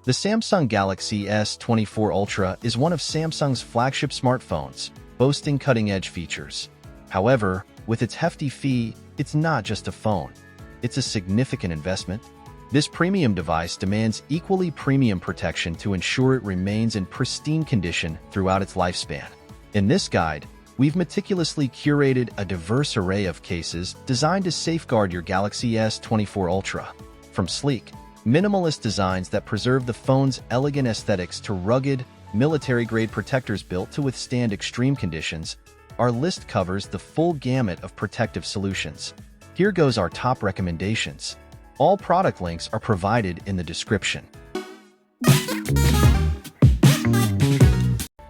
The Samsung Galaxy S24 Ultra is one of Samsung's flagship smartphones, boasting cutting-edge features. However, with its hefty fee, it's not just a phone. It's a significant investment. This premium device demands equally premium protection to ensure it remains in pristine condition throughout its lifespan. In this guide, we've meticulously curated a diverse array of cases designed to safeguard your Galaxy S24 Ultra. From sleek, minimalist designs that preserve the phone's elegant aesthetics to rugged, military-grade protectors built to withstand extreme conditions, our list covers the full gamut of protective solutions. Here goes our top recommendations. All product links are provided in the description.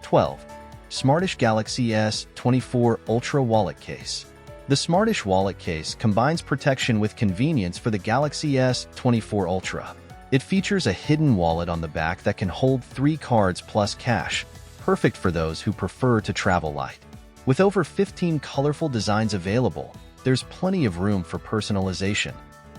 12. Smartish Galaxy S24 Ultra Wallet Case. The Smartish wallet case combines protection with convenience for the Galaxy S24 Ultra. It features a hidden wallet on the back that can hold 3 cards plus cash, perfect for those who prefer to travel light. With over 15 colorful designs available, there's plenty of room for personalization.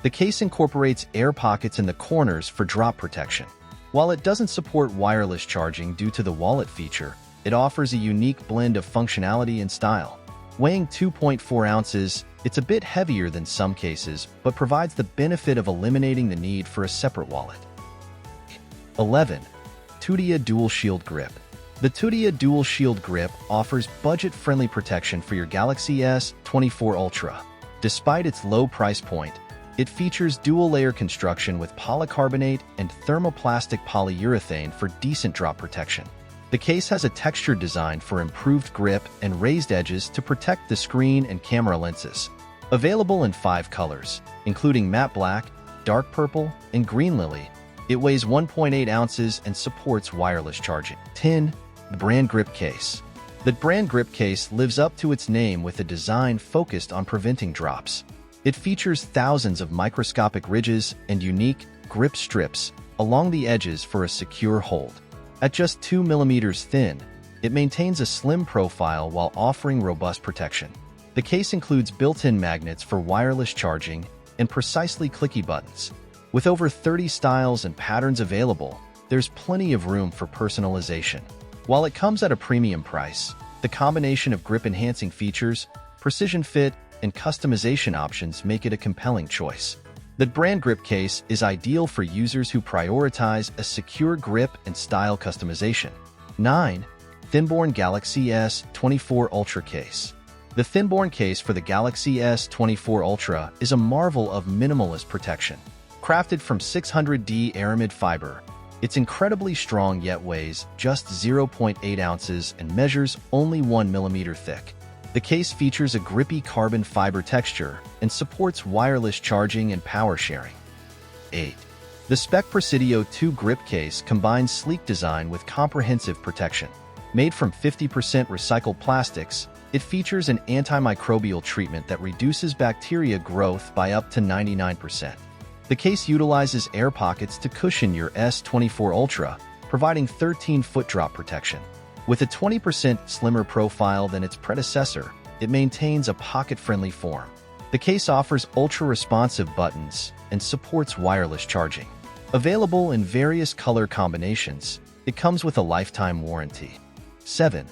The case incorporates air pockets in the corners for drop protection. While it doesn't support wireless charging due to the wallet feature, it offers a unique blend of functionality and style. Weighing 2.4 ounces, it's a bit heavier than some cases, but provides the benefit of eliminating the need for a separate wallet. 11. Tudia DualShield Grip. The Tudia DualShield Grip offers budget-friendly protection for your Galaxy S24 Ultra. Despite its low price point, it features dual-layer construction with polycarbonate and thermoplastic polyurethane for decent drop protection. The case has a textured design for improved grip and raised edges to protect the screen and camera lenses. Available in 5 colors, including matte black, dark purple, and green lily, it weighs 1.8 ounces and supports wireless charging. 10. Dbrand Grip Case. The Dbrand Grip Case lives up to its name with a design focused on preventing drops. It features thousands of microscopic ridges and unique grip strips along the edges for a secure hold. At just 2 millimeters thin, it maintains a slim profile while offering robust protection. The case includes built-in magnets for wireless charging and precisely clicky buttons. With over 30 styles and patterns available, there's plenty of room for personalization. While it comes at a premium price, the combination of grip-enhancing features, precision fit, and customization options make it a compelling choice. The Dbrand Grip Case is ideal for users who prioritize a secure grip and style customization. 9. Thinborne Galaxy S24 Ultra Case. The Thinborne case for the Galaxy S24 Ultra is a marvel of minimalist protection. Crafted from 600D aramid fiber, it's incredibly strong yet weighs just 0.8 ounces and measures only 1 millimeter thick. The case features a grippy carbon fiber texture and supports wireless charging and power sharing. 8. The Speck Presidio 2 Grip Case combines sleek design with comprehensive protection. Made from 50% recycled plastics, it features an antimicrobial treatment that reduces bacteria growth by up to 99%. The case utilizes air pockets to cushion your S24 Ultra, providing 13-foot drop protection. With a 20% slimmer profile than its predecessor, it maintains a pocket-friendly form. The case offers ultra-responsive buttons and supports wireless charging. Available in various color combinations, it comes with a lifetime warranty. 7.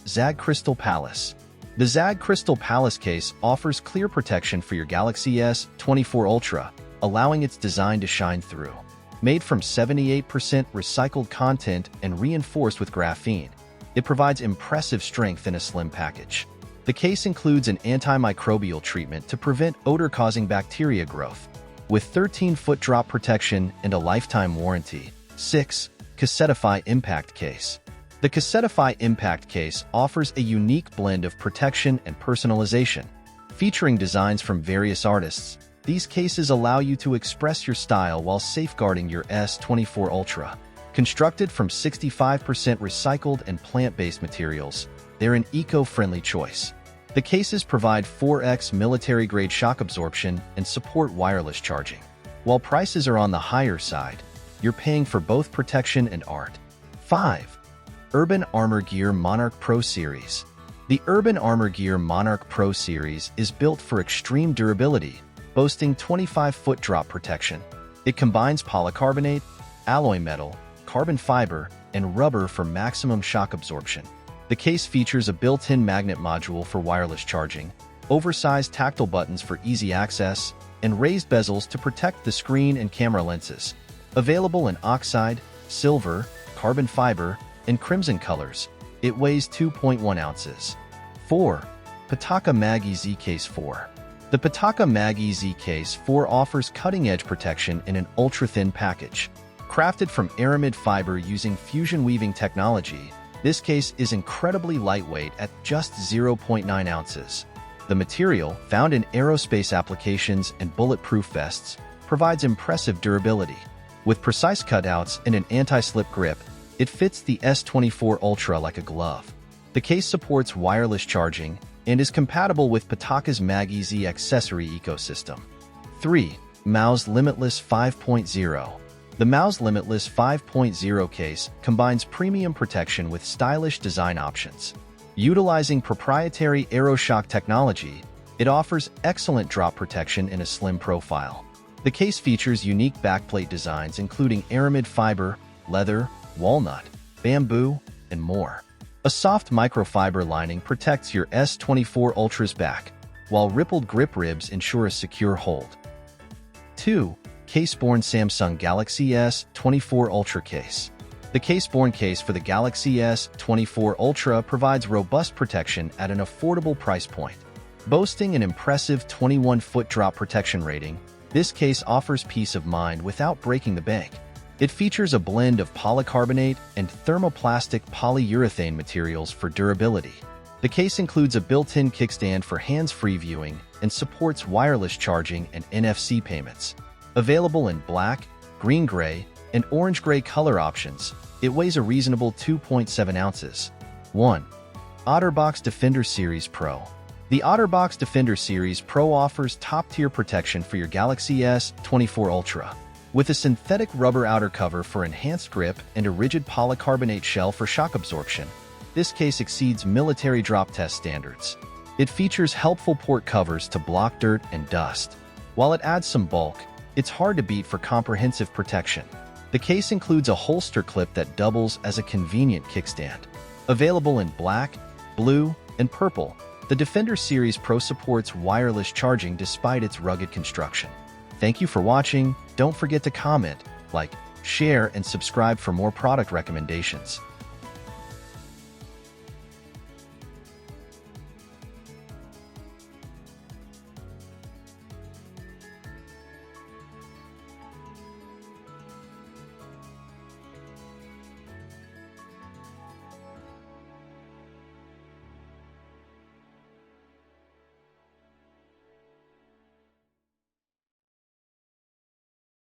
Zagg Crystal Palace. The Zagg Crystal Palace case offers clear protection for your Galaxy S24 Ultra, allowing its design to shine through. Made from 78% recycled content and reinforced with graphene, it provides impressive strength in a slim package. The case includes an antimicrobial treatment to prevent odor-causing bacteria growth. With 13-foot drop protection and a lifetime warranty. 6. Casetify Impact Case. The Casetify Impact Case offers a unique blend of protection and personalization. Featuring designs from various artists, these cases allow you to express your style while safeguarding your S24 Ultra. Constructed from 65% recycled and plant-based materials, they're an eco-friendly choice. The cases provide 4x military-grade shock absorption and support wireless charging. While prices are on the higher side, you're paying for both protection and art. 5. Urban Armor Gear Monarch Pro Series. The Urban Armor Gear Monarch Pro Series is built for extreme durability, boasting 25-foot drop protection. It combines polycarbonate, alloy metal, carbon fiber and rubber for maximum shock absorption. The case features a built-in magnet module for wireless charging, oversized tactile buttons for easy access, and raised bezels to protect the screen and camera lenses. Available in oxide, silver, carbon fiber, and crimson colors, it weighs 2.1 ounces. 4. Pitaka MagEZ Case 4. The Pitaka MagEZ Case 4 offers cutting-edge protection in an ultra-thin package. Crafted from aramid fiber using fusion weaving technology, this case is incredibly lightweight at just 0.9 ounces. The material, found in aerospace applications and bulletproof vests, provides impressive durability. With precise cutouts and an anti-slip grip, it fits the S24 Ultra like a glove. The case supports wireless charging and is compatible with Pitaka's MagEZ accessory ecosystem. 3. Mous Limitless 5.0. The Mous Limitless 5.0 case combines premium protection with stylish design options. Utilizing proprietary AeroShock technology, it offers excellent drop protection in a slim profile. The case features unique backplate designs including aramid fiber, leather, walnut, bamboo, and more. A soft microfiber lining protects your S24 Ultra's back, while rippled grip ribs ensure a secure hold. 2. Caseborne Samsung Galaxy S24 Ultra Case. The Caseborne case for the Galaxy S24 Ultra provides robust protection at an affordable price point. Boasting an impressive 21-foot drop protection rating, this case offers peace of mind without breaking the bank. It features a blend of polycarbonate and thermoplastic polyurethane materials for durability. The case includes a built-in kickstand for hands-free viewing and supports wireless charging and NFC payments. Available in black, green-gray, and orange-gray color options, it weighs a reasonable 2.7 ounces. 1. Otterbox Defender Series Pro. The Otterbox Defender Series Pro offers top-tier protection for your Galaxy S24 Ultra. With a synthetic rubber outer cover for enhanced grip and a rigid polycarbonate shell for shock absorption, this case exceeds military drop test standards. It features helpful port covers to block dirt and dust. While it adds some bulk, it's hard to beat for comprehensive protection. The case includes a holster clip that doubles as a convenient kickstand. Available in black, blue, and purple, the Defender Series Pro supports wireless charging despite its rugged construction. Thank you for watching. Don't forget to comment, like, share, and subscribe for more product recommendations.